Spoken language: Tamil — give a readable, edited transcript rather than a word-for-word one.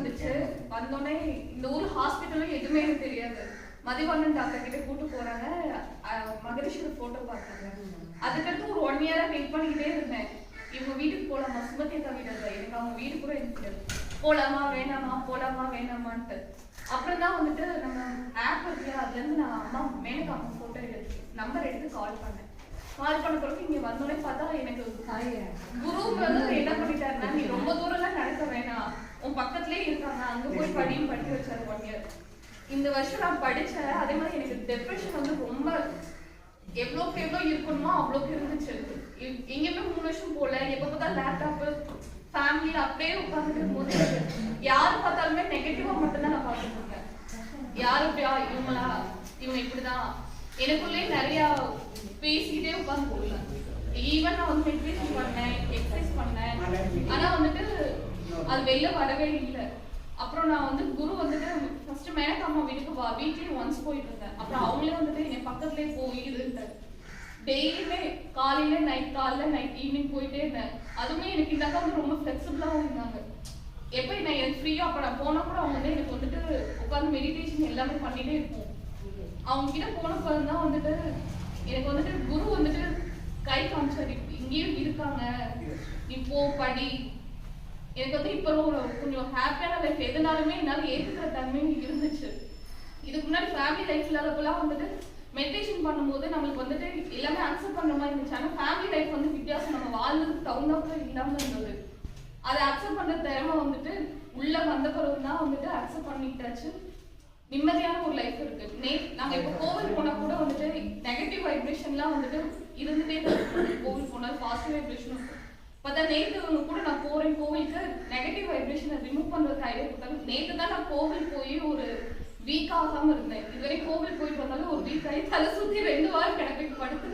வந்துச்சு. வந்தோடனே இந்த ஊர் ஹாஸ்பிட்டலும் எதுவுமே எனக்கு தெரியாது. மதிவாணன் டாக்டர் கிட்ட கூட்டு போறாங்க. மகரிஷோட போட்டோ பார்த்தாங்க. அதுக்கடுத்து ஒரு 1 இயரா வெயிட் பண்ணிக்கிட்டே இருந்தேன். இவங்க வீட்டுக்கு போலாமா, சுமதி அக்கா வீடு இல்லை, எனக்கு அவங்க வீடு கூட எனக்கு தெரியாது. போலாமா வேணாமா போலாமா வேணாமான்ட்டு. அப்புறம் தான் வந்துட்டு நம்ம ஆப் இருக்கு, அதுல இருந்து நான் அம்மா மேனகா அம்மா போட்டோ எடுத்து நம்பர் எடுத்து கால் பண்ணேன். கால் பண்ண பிறகு இங்க வந்தோடனே பார்த்தா எனக்கு குரு வந்து என்ன பண்ணிட்டாருன்னா, நீ ரொம்ப தூரம்லாம் நடக்க வேணாம், உன் பக்கத்துலயே இருக்காங்க, அங்க போய் படிக்க வச்சாரு 1 இயர். இந்த வருஷம் நான் படிச்சேன். அதே மாதிரி எனக்கு டெப்ரெஷன் வந்து ரொம்ப எவ்வளோக்கு எவ்வளோ இருக்கணுமோ அவ்வளோக்கு இருந்துச்சு. எங்கேயுமே 3 வருஷம் போல, எப்போ பார்த்தா லேப்டாப்பு ஃபேமிலியில் அப்படியே உட்காந்துட்டு இருக்கும்போது யாரு பார்த்தாலுமே நெகட்டிவா மட்டும்தான் நான் பார்த்துட்டு இருக்கேன். யாரு இப்படியா, இவங்களா, இவங்க இப்படிதான், எனக்குள்ளே நிறைய பேசிக்கிட்டே உட்காந்து போகல. ஈவன் நான் வந்து மெடிடேஷன் பண்ணேன், எக்ஸசைஸ் பண்ணேன், ஆனா வந்துட்டு அது வெளில வரவே இல்லை. அப்புறம் நான் வந்து குரு வந்துட்டு ஃபர்ஸ்ட் மேனகா அம்மா வீட்டுக்கு வீக்லி ஒன்ஸ் போயிட்டு இருந்தேன். அப்புறம் அவங்களே வந்துட்டு என் பக்கத்துலேயே போயிடுன்ட்டு டெய்லியுமே காலையில நைட் ஈவினிங் போயிட்டே இருந்தேன். அதுவுமே எனக்கு இந்த அக்கா வந்து ரொம்ப ஃபிளெக்சிபிளாகவும் இருந்தாங்க. எப்போ நான் எனக்கு ஃப்ரீயோ அப்போ நான் போனால் கூட அவங்க வந்து எனக்கு வந்துட்டு உட்காந்து மெடிடேஷன் எல்லாமே பண்ணிட்டே இருப்போம். அவங்க கிட்ட போனப்போ தான் வந்துட்டு எனக்கு வந்துட்டு குரு வந்துட்டு கை காமிச்சாரு, இங்கேயும் இருக்காங்க, நீ போ படி. எனக்கு வந்து இப்போ கொஞ்சம் ஹாப்பியான லைஃப் எதுனாலுமே என்னால் ஏற்றுக்கிற தன்மையும் இருந்துச்சு. இதுக்கு முன்னாடி ஃபேமிலி லைஃப் இல்லாதப்பெல்லாம் வந்துட்டு மெடிடேஷன் பண்ணும்போது நம்மளுக்கு வந்துட்டு எல்லாமே அக்செப்ட் பண்ணுற மாதிரி இருந்துச்சு. ஆனால் ஃபேமிலி லைஃப் வந்து வித்தியாசம், நம்ம வாழ்ந்ததுக்கு தகுந்தாப்புல இல்லாமல் இருந்தது. அதை அக்செப்ட் பண்ணுற திறமை வந்துட்டு உள்ள வந்த பிறகு தான் வந்துட்டு அக்செப்ட் பண்ணிட்டாச்சு. நிம்மதியான ஒரு லைஃப் இருக்கு. நாங்கள் இப்போ கோவில் போனால் கூட வந்துட்டு நெகட்டிவ் வைப்ரேஷன்லாம் வந்துட்டு இருந்துகிட்டே தான் இருக்கும். கோவில் போனால் பாசிட்டிவ் வைப்ரேஷன் இருக்கும். பார்த்தா நேற்று கூட நான் போகிறேன் கோவிலுக்கு, நெகட்டிவ் வைப்ரேஷனை ரிமூவ் பண்ணுறதுக்கு ஐடியா கொடுத்தாலும் நேற்று தான் நான் கோவில் போய் ஒரு வீக் ஆகாமல் இருந்தேன். இதுவரை கோவில் போயிட்டு வந்தாலும் ஒரு வீக் ஆகி தலை சுற்றி 2 வாரம் கிடப்பிட்டு படுத்து